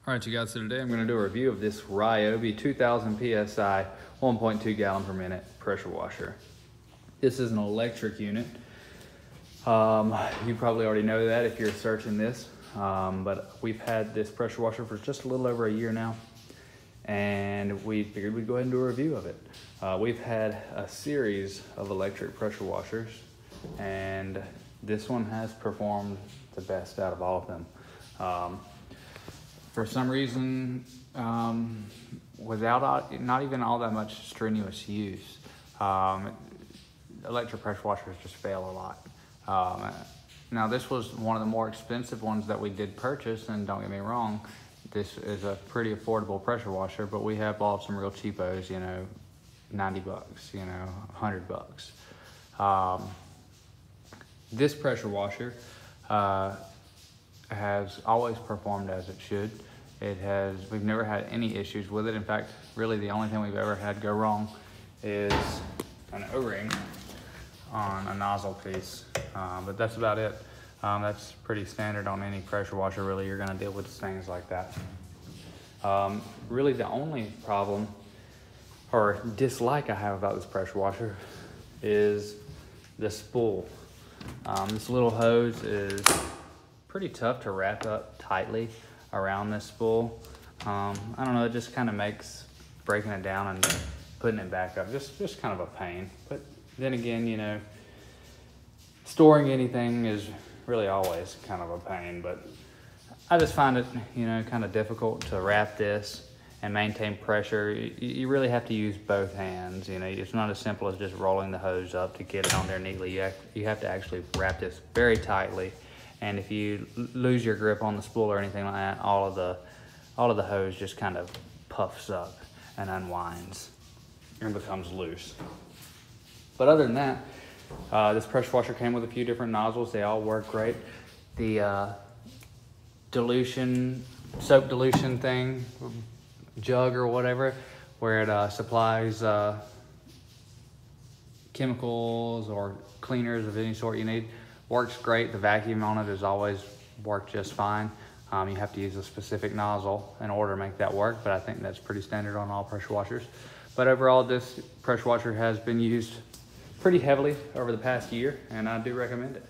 All right, you guys, so today I'm going to do a review of this RYOBI 2000 PSI 1.2 gallon per minute pressure washer. This is an electric unit. You probably already know that if you're searching this, but we've had this pressure washer for just a little over a year now, and we figured we'd go ahead and do a review of it. We've had a series of electric pressure washers, and this one has performed the best out of all of them. For some reason, without not even all that much strenuous use, electric pressure washers just fail a lot. Now this was one of the more expensive ones that we did purchase, and don't get me wrong, this is a pretty affordable pressure washer, but we have bought some real cheapos, you know, 90 bucks, you know, 100 bucks. This pressure washer has always performed as it should. We've never had any issues with it. In fact, really the only thing we've ever had go wrong is an O-ring on a nozzle piece, but that's about it. That's pretty standard on any pressure washer. Really, you're gonna deal with things like that. Really the only problem or dislike I have about this pressure washer is the spool. This little hose is pretty tough to wrap up tightly around this spool. I don't know, it just kind of makes breaking it down and putting it back up just kind of a pain. But then again, you know, storing anything is really always kind of a pain, but I just find it, you know, kind of difficult to wrap this and maintain pressure. You really have to use both hands. You know, it's not as simple as just rolling the hose up to get it on there neatly. You have to actually wrap this very tightly. And if you lose your grip on the spool or anything like that, all of the hose just kind of puffs up and unwinds and becomes loose. But other than that, this pressure washer came with a few different nozzles. They all work great. The soap dilution thing, jug or whatever, where it supplies chemicals or cleaners of any sort you need, works great. The vacuum on it has always worked just fine. You have to use a specific nozzle in order to make that work, but I think that's pretty standard on all pressure washers. But overall, this pressure washer has been used pretty heavily over the past year, and I do recommend it.